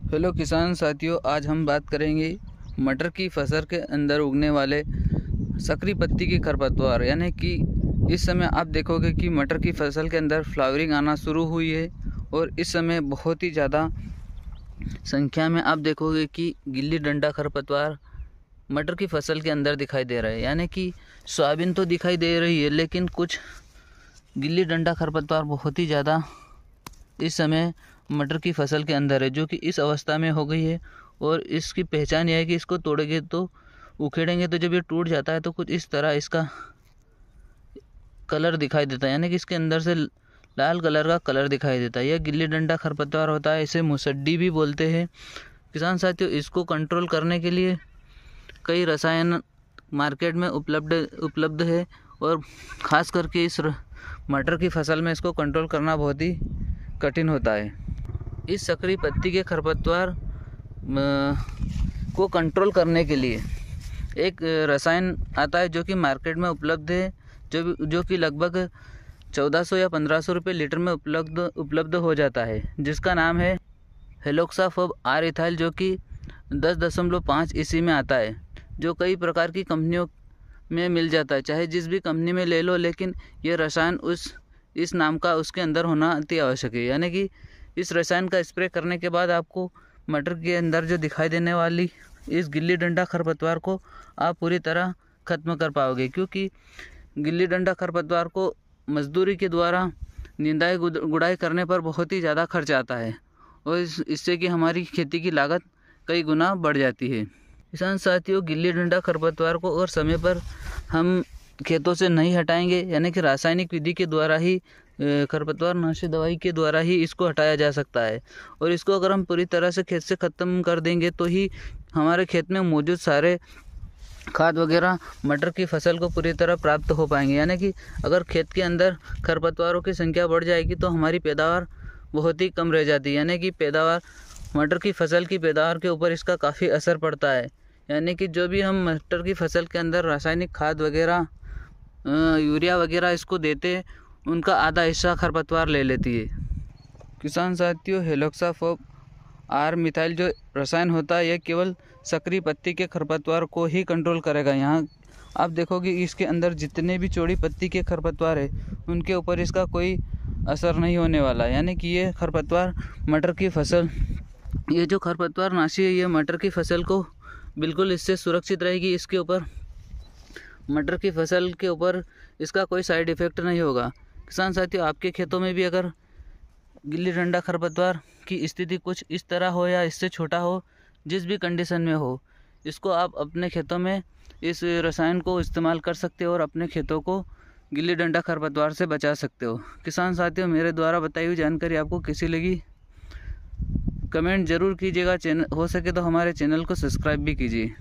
Hello किसान साथियों, आज हम बात करेंगे मटर की फसल के अंदर उगने वाले सकरी पत्ती की खरपतवार। यानी कि इस समय आप देखोगे कि मटर की फसल के अंदर फ्लावरिंग आना शुरू हुई है और इस समय बहुत ही ज़्यादा संख्या में आप देखोगे कि गिल्ली डंडा खरपतवार मटर की फसल के अंदर दिखाई दे रहा है। यानी कि सोयाबीन तो दिखाई दे रही है, लेकिन कुछ गिल्ली डंडा खरपतवार बहुत ही ज़्यादा इस समय मटर की फसल के अंदर है, जो कि इस अवस्था में हो गई है। और इसकी पहचान यह है कि इसको तोड़ेंगे तो उखेड़ेंगे तो जब ये टूट जाता है तो कुछ इस तरह इसका कलर दिखाई देता है। यानी कि इसके अंदर से लाल कलर का कलर दिखाई देता है। यह गिल्ली डंडा खरपतवार होता है, इसे मुसड्डी भी बोलते हैं। किसान साथियों, इसको कंट्रोल करने के लिए कई रसायन मार्केट में उपलब्ध है और ख़ास करके इस मटर की फसल में इसको कंट्रोल करना बहुत ही कठिन होता है। इस सकरी पत्ती के खरपतवार को कंट्रोल करने के लिए एक रसायन आता है जो कि मार्केट में उपलब्ध है, जो कि लगभग 1400 या 1500 रुपये लीटर में उपलब्ध हो जाता है, जिसका नाम है हेलोक्साफोब आर इथाइल, जो कि 10.5 ईसी में आता है, जो कई प्रकार की कंपनियों में मिल जाता है। चाहे जिस भी कंपनी में ले लो, लेकिन यह रसायन इस नाम का उसके अंदर होना अति आवश्यक है। यानी कि इस रसायन का स्प्रे करने के बाद आपको मटर के अंदर जो दिखाई देने वाली इस गिल्ली डंडा खरपतवार को आप पूरी तरह ख़त्म कर पाओगे, क्योंकि गिल्ली डंडा खरपतवार को मजदूरी के द्वारा निंदाई गुड़ाई करने पर बहुत ही ज़्यादा खर्च आता है और इससे कि हमारी खेती की लागत कई गुना बढ़ जाती है। किसान साथियों, गिल्ली डंडा खरपतवार को और समय पर हम खेतों से नहीं हटाएंगे, यानी कि रासायनिक विधि के द्वारा ही खरपतवार नाशी दवाई के द्वारा ही इसको हटाया जा सकता है। और इसको अगर हम पूरी तरह से खेत से ख़त्म कर देंगे तो ही हमारे खेत में मौजूद सारे खाद वगैरह मटर की फसल को पूरी तरह प्राप्त हो पाएंगे। यानी कि अगर खेत के अंदर खरपतवारों की संख्या बढ़ जाएगी तो हमारी पैदावार बहुत ही कम रह जाती है। यानी कि मटर की फसल की पैदावार के ऊपर इसका काफ़ी असर पड़ता है। यानी कि जो भी हम मटर की फसल के अंदर रासायनिक खाद वगैरह यूरिया वगैरह इसको देते हैं, उनका आधा हिस्सा खरपतवार ले लेती है। किसान साथियों, हेलोक्साफोब आर मिथाइल जो रसायन होता है, यह केवल सकरी पत्ती के खरपतवार को ही कंट्रोल करेगा। यहाँ आप देखोगे इसके अंदर जितने भी चौड़ी पत्ती के खरपतवार है, उनके ऊपर इसका कोई असर नहीं होने वाला। यानी कि ये खरपतवार मटर की फसल, ये जो खरपतवार नाशी है, ये मटर की फसल को बिल्कुल इससे सुरक्षित रहेगी। इसके ऊपर मटर की फसल के ऊपर इसका कोई साइड इफ़ेक्ट नहीं होगा। किसान साथियों, आपके खेतों में भी अगर गिल्ली डंडा खरपतवार की स्थिति कुछ इस तरह हो या इससे छोटा हो, जिस भी कंडीशन में हो, इसको आप अपने खेतों में इस रसायन को इस्तेमाल कर सकते हो और अपने खेतों को गिल्ली डंडा खरपतवार से बचा सकते हो। किसान साथियों, मेरे द्वारा बताई हुई जानकारी आपको कैसी लगी, कमेंट ज़रूर कीजिएगा। हो सके तो हमारे चैनल को सब्सक्राइब भी कीजिए।